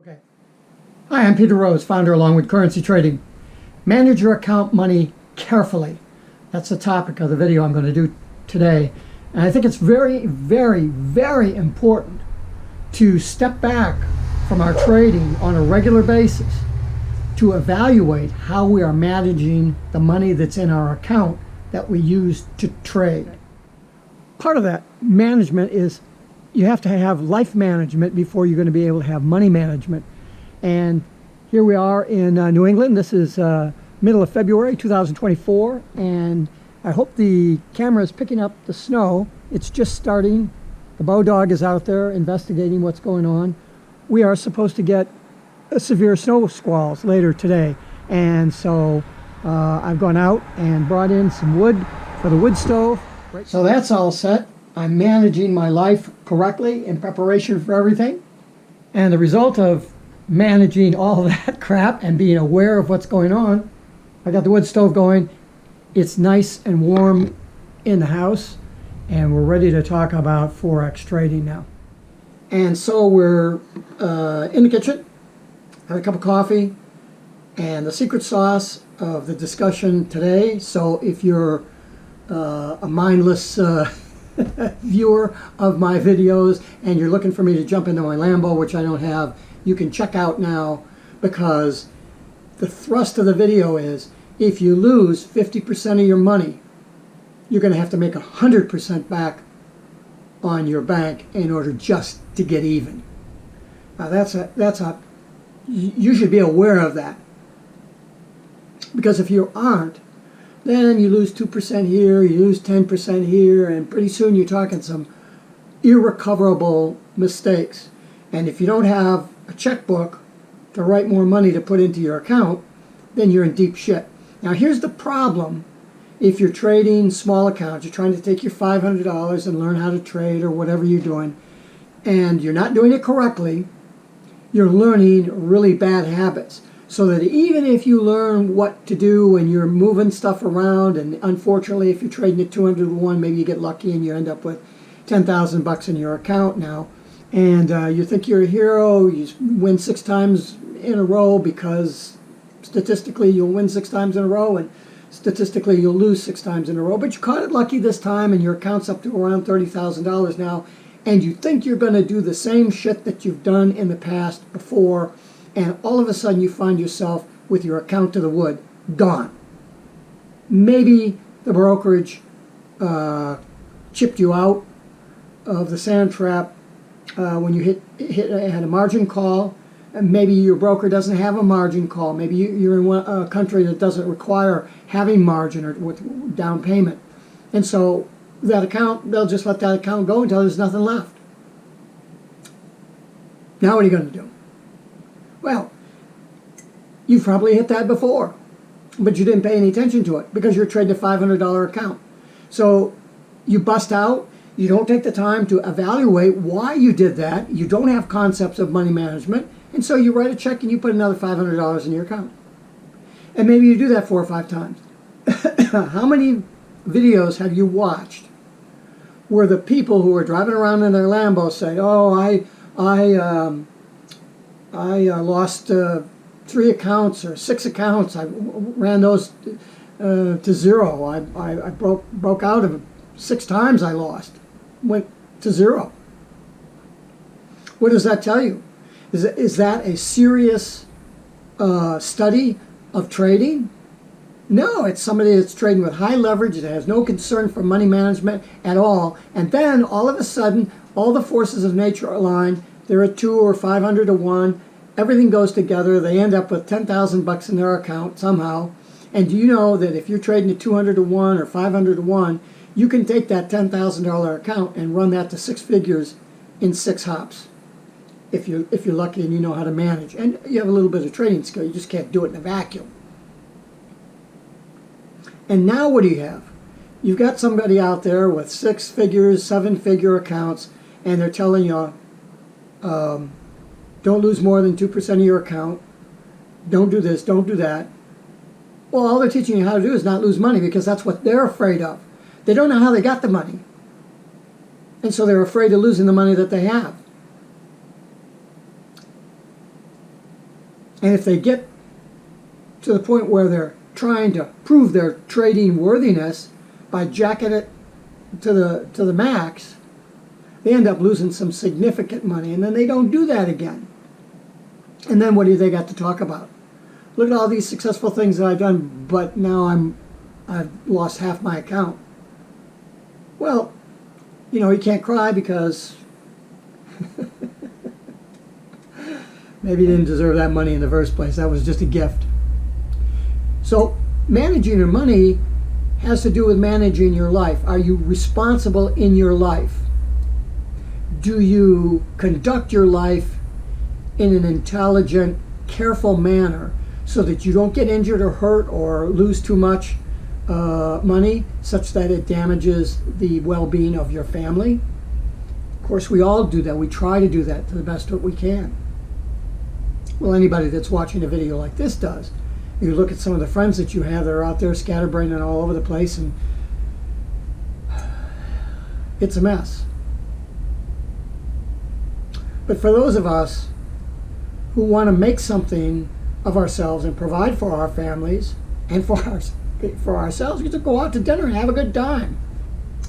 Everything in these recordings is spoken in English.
Okay. Hi, I'm Peter Rose, founder of Longwood Currency Trading. Manage your account money carefully. That's the topic of the video I'm going to do today. And I think it's very, very, very important to step back from our trading on a regular basis to evaluate how we are managing the money that's in our account that we use to trade. Part of that management is you have to have life management before you're going to be able to have money management. And here we are in New England. This is middle of February 2024, and I hope the camera is picking up the snow. It's just starting. The bow dog is out there investigating what's going on. We are supposed to get severe snow squalls later today, and so I've gone out and brought in some wood for the wood stove. So that's all set. I'm managing my life correctly in preparation for everything, and the result of managing all that crap and being aware of what's going on, I got the wood stove going. It's nice and warm in the house, and we're ready to talk about Forex trading now. And so we're in the kitchen, had a cup of coffee, and the secret sauce of the discussion today. So if you're a mindless viewer of my videos and you're looking for me to jump into my Lambo, which I don't have, you can check out now, because the thrust of the video is if you lose 50% of your money, you're going to have to make 100% back on your bank in order just to get even. Now you should be aware of that, because if you aren't, then you lose 2% here, you lose 10% here, and pretty soon you're talking some irrecoverable mistakes. And if you don't have a checkbook to write more money to put into your account, then you're in deep shit. Now here's the problem. If you're trading small accounts, you're trying to take your $500 and learn how to trade or whatever you're doing, and you're not doing it correctly, you're learning really bad habits. So that even if you learn what to do and you're moving stuff around, and unfortunately if you're trading at 200 to 1, maybe you get lucky and you end up with 10,000 bucks in your account now, and you think you're a hero, you win 6 times in a row, because statistically you'll win 6 times in a row and statistically you'll lose 6 times in a row, but you caught it lucky this time and your account's up to around $30,000 now, and you think you're going to do the same shit that you've done in the past before, and all of a sudden you find yourself with your account to the wood, gone. Maybe the brokerage chipped you out of the sand trap when you had a margin call, and maybe your broker doesn't have a margin call. Maybe you're in a country that doesn't require having margin or with down payment. And so that account, they'll just let that account go until there's nothing left. Now what are you going to do? Well, you've probably hit that before, but you didn't pay any attention to it because you're trading a $500 account. So you bust out, you don't take the time to evaluate why you did that, you don't have concepts of money management, and so you write a check and you put another $500 in your account. And maybe you do that 4 or 5 times. How many videos have you watched where the people who are driving around in their Lambo say, oh, I lost 3 accounts or 6 accounts. I ran those to zero. I broke out of it 6 times. I lost, went to zero. What does that tell you? Is that a serious study of trading? No, it's somebody that's trading with high leverage that has no concern for money management at all. And then all of a sudden, all the forces of nature align. They're at 2 or 500 to 1. Everything goes together. They end up with 10,000 bucks in their account somehow. And do you know that if you're trading at 200 to 1 or 500 to 1, you can take that $10,000 account and run that to 6 figures in 6 hops. If you're lucky and you know how to manage. And you have a little bit of trading skill. You just can't do it in a vacuum. And now what do you have? You've got somebody out there with 6 figures, 7-figure accounts, and they're telling you, don't lose more than 2% of your account. Don't do this, don't do that. Well, all they're teaching you how to do is not lose money, because that's what they're afraid of. They don't know how they got the money. And so they're afraid of losing the money that they have. And if they get to the point where they're trying to prove their trading worthiness by jacking it to the max, they end up losing some significant money, and then they don't do that again. And then what do they got to talk about? Look at all these successful things that I've done, but now I've lost half my account. Well, you know, you can't cry because maybe you didn't deserve that money in the first place. That was just a gift. So managing your money has to do with managing your life. Are you responsible in your life? Do you conduct your life in an intelligent, careful manner so that you don't get injured or hurt or lose too much money such that it damages the well-being of your family? Of course, we all do that. We try to do that to the best that we can. Well, anybody that's watching a video like this does. You look at some of the friends that you have that are out there scatterbrained and all over the place, and it's a mess. But for those of us who want to make something of ourselves and provide for our families and for ourselves, we just go out to dinner and have a good time.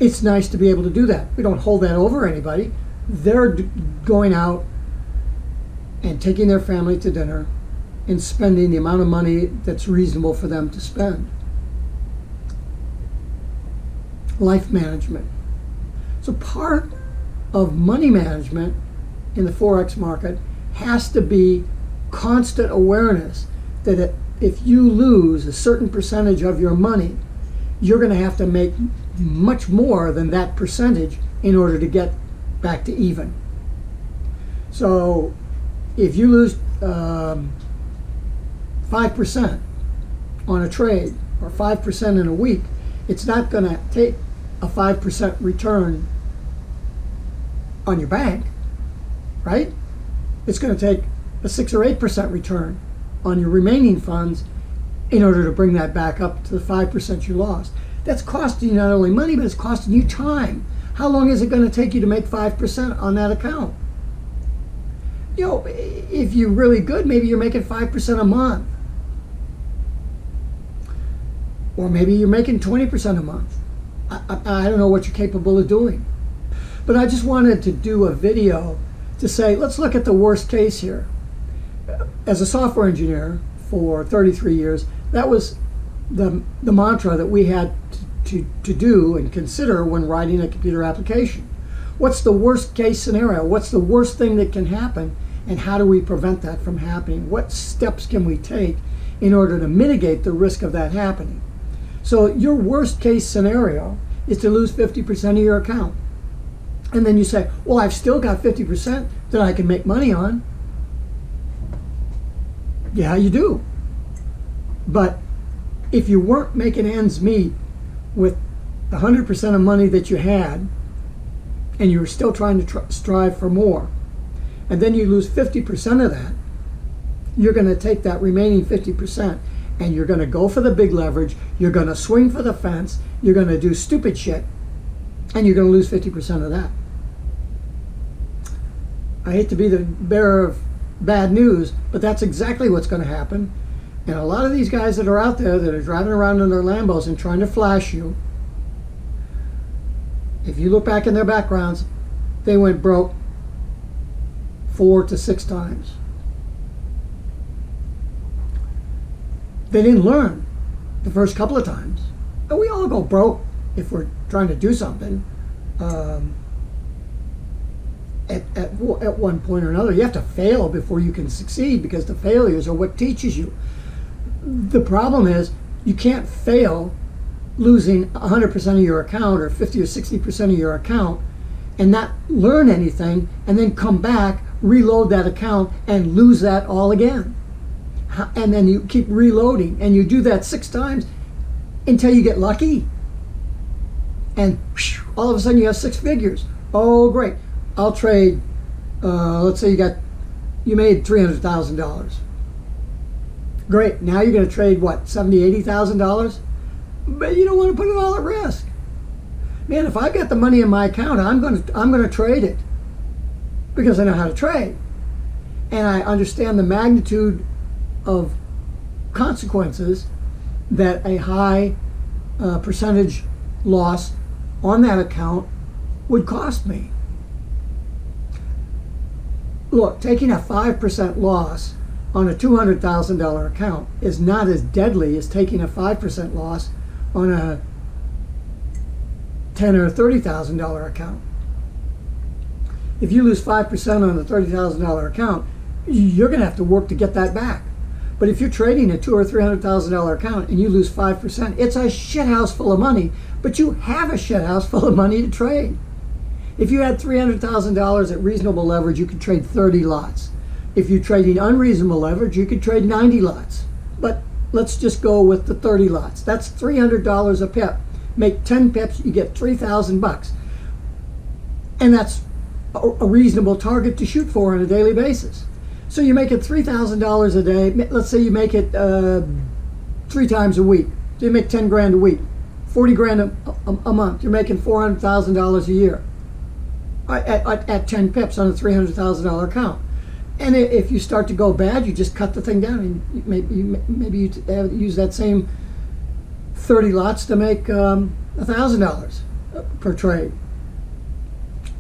It's nice to be able to do that. We don't hold that over anybody. They're going out and taking their family to dinner and spending the amount of money that's reasonable for them to spend. Life management. So part of money management in the Forex market has to be constant awareness that if you lose a certain percentage of your money, you're going to have to make much more than that percentage in order to get back to even. So if you lose 5% on a trade or 5% in a week, it's not going to take a 5% return on your bank, right? It's going to take a 6 or 8% return on your remaining funds in order to bring that back up to the 5% you lost. That's costing you not only money, but it's costing you time. How long is it going to take you to make 5% on that account? You know, if you're really good, maybe you're making 5% a month. Or maybe you're making 20% a month. I don't know what you're capable of doing. But I just wanted to do a video to say, let's look at the worst case here. As a software engineer for 33 years, that was the mantra that we had to do and consider when writing a computer application. What's the worst case scenario? What's the worst thing that can happen? And how do we prevent that from happening? What steps can we take in order to mitigate the risk of that happening? So your worst case scenario is to lose 50% of your account. And then you say, well, I've still got 50% that I can make money on. Yeah, you do. But if you weren't making ends meet with the 100% of money that you had, and you were still trying to strive for more, and then you lose 50% of that, you're going to take that remaining 50% and you're going to go for the big leverage, you're going to swing for the fence, you're going to do stupid shit, and you're going to lose 50% of that. I hate to be the bearer of bad news, but that's exactly what's going to happen. And a lot of these guys that are out there that are driving around in their Lambos and trying to flash you, if you look back in their backgrounds, they went broke 4 to 6 times. They didn't learn the first couple of times. And we all go broke if we're trying to do something at one point or another. You have to fail before you can succeed, because the failures are what teaches you. The problem is you can't fail losing 100% of your account or 50 or 60% of your account and not learn anything, and then come back, reload that account, and lose that all again. And then you keep reloading, and you do that 6 times until you get lucky. And all of a sudden you have 6 figures. Oh, great. I'll trade, let's say you made $300,000. Great. Now you're going to trade what, $70,000, $80,000? But you don't want to put it all at risk. Man, if I've got the money in my account, I'm going to trade it because I know how to trade, and I understand the magnitude of consequences that a high percentage loss on that account would cost me. Look, taking a 5% loss on a $200,000 account is not as deadly as taking a 5% loss on a $10,000 or $30,000 account. If you lose 5% on a $30,000 account, you're going to have to work to get that back. But if you're trading a $200,000 or $300,000 account and you lose 5%, it's a shithouse full of money, but you have a shithouse full of money to trade. If you had $300,000 at reasonable leverage, you could trade 30 lots. If you're trading unreasonable leverage, you could trade 90 lots. But let's just go with the 30 lots. That's $300 a pip. Make 10 pips, you get $3,000. And that's a reasonable target to shoot for on a daily basis. So you make it $3,000 a day. Let's say you make it 3 times a week. So you make 10 grand a week, 40 grand a month. You're making $400,000 a year at 10 pips on a $300,000 account. And if you start to go bad, you just cut the thing down. And maybe you use that same 30 lots to make $1,000 per trade.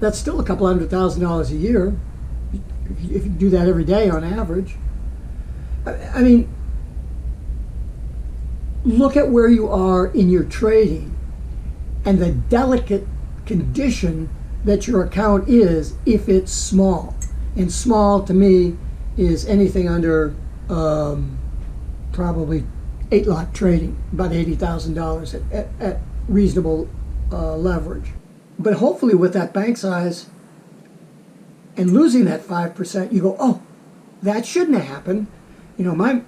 That's still a couple $100,000 a year if you do that every day on average. I mean, look at where you are in your trading and the delicate condition that your account is if it's small. And small to me is anything under probably 8-lot trading, about $80,000 at reasonable leverage. But hopefully with that bank size and losing that 5%, you go, oh, that shouldn't have happened. You know,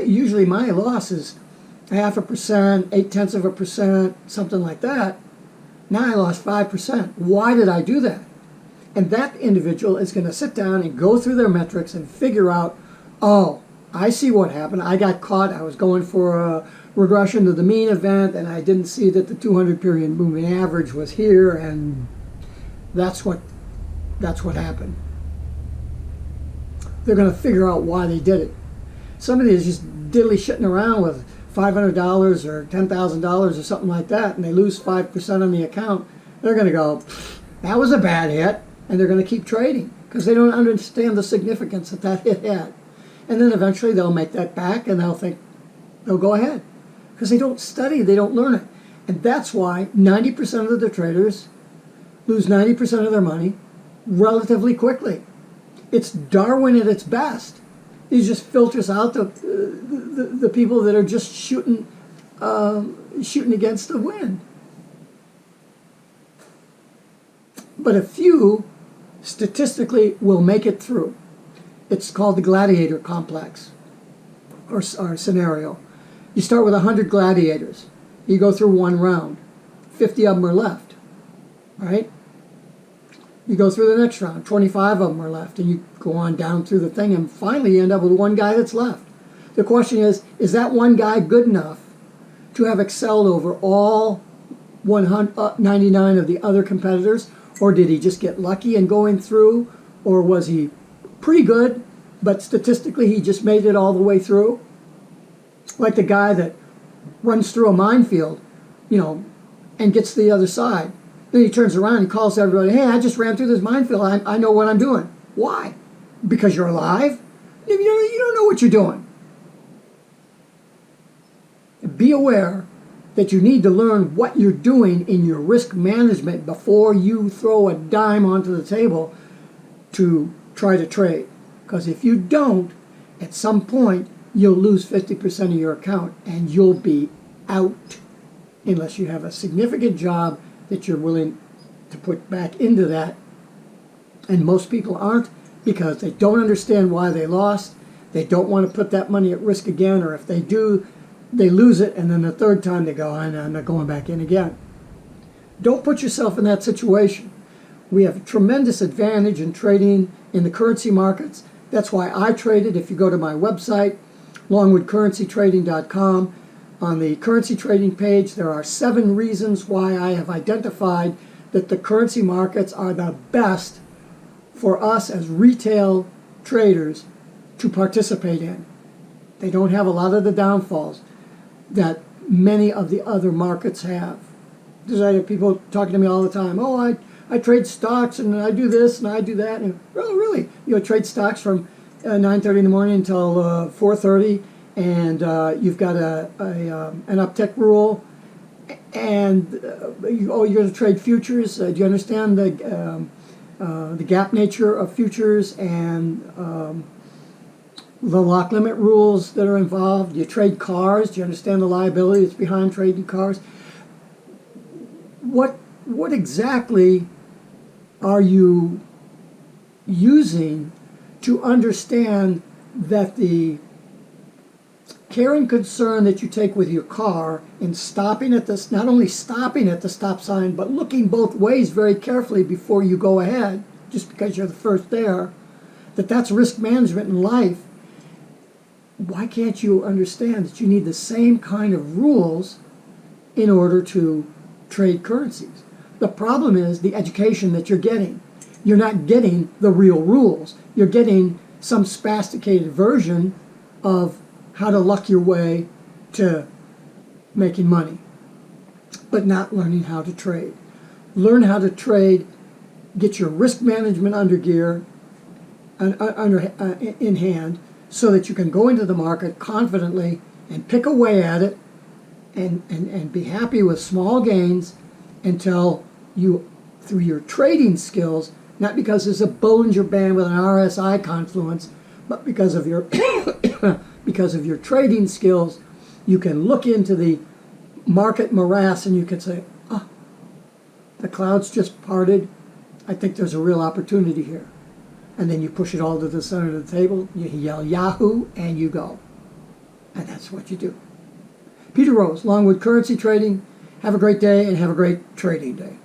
usually my loss is 0.5%, 0.8%, something like that. Now I lost 5%. Why did I do that? And that individual is going to sit down and go through their metrics and figure out, oh, I see what happened. I got caught. I was going for a regression to the mean event, and I didn't see that the 200-period moving average was here, and that's what happened. They're going to figure out why they did it. Somebody is just diddly shitting around with $500 or $10,000 or something like that, and they lose 5% on the account. They're going to go, that was a bad hit, and they're going to keep trading because they don't understand the significance that hit had. And then eventually they'll make that back, and they'll go ahead because they don't study, they don't learn it. And that's why 90% of the traders lose 90% of their money relatively quickly. It's Darwin at its best. He just filters out the people that are just shooting against the wind. But a few statistically will make it through. It's called the gladiator complex or scenario. You start with 100 gladiators. You go through one round. 50 of them are left, right? You go through the next round. 25 of them are left, and you go on down through the thing, and finally you end up with one guy that's left. The question is that one guy good enough to have excelled over all 99 of the other competitors, or did he just get lucky in going through, or was he pretty good, but statistically he just made it all the way through? Like the guy that runs through a minefield, and gets to the other side. Then he turns around and calls everybody, hey, I just ran through this minefield. I know what I'm doing. Why? Because you're alive? You don't know what you're doing. Be aware that you need to learn what you're doing in your risk management before you throw a dime onto the table to try to trade. Because if you don't, at some point, you'll lose 50% of your account and you'll be out unless you have a significant job that you're willing to put back into that. And most people aren't because they don't understand why they lost. They don't want to put that money at risk again, or if they do, they lose it, and then the third time they go, I'm not going back in again. Don't put yourself in that situation. We have a tremendous advantage in trading in the currency markets. That's why I traded. If you go to my website, longwoodcurrencytrading.com, on the currency trading page, there are 7 reasons why I have identified that the currency markets are the best for us as retail traders to participate in. They don't have a lot of the downfalls that many of the other markets have. Because I have people talking to me all the time, oh, I trade stocks and I do this and I do that. And, oh, really? You trade stocks from 9:30 in the morning until 4:30, and you've got an uptick rule, and you're going to trade futures. Do you understand the gap nature of futures and the lock limit rules that are involved? You trade cars. Do you understand the liability that's behind trading cars? What exactly are you using to understand that the care and concern that you take with your car in stopping at this, not only stopping at the stop sign, but looking both ways very carefully before you go ahead, just because you're the first there, that's risk management in life? Why can't you understand that you need the same kind of rules in order to trade currencies? The problem is the education that you're getting. You're not getting the real rules. You're getting some spasticated version of how to luck your way to making money, but not learning how to trade. Learn how to trade, get your risk management under gear, in hand, so that you can go into the market confidently and pick away at it and be happy with small gains until you, through your trading skills, not because there's a Bollinger Band with an RSI confluence, but because of your because of your trading skills, you can look into the market morass and you can say, oh, the clouds just parted. I think there's a real opportunity here. And then you push it all to the center of the table, you yell Yahoo, and you go. And that's what you do. Peter Rose, Longwood Currency Trading. Have a great day and have a great trading day.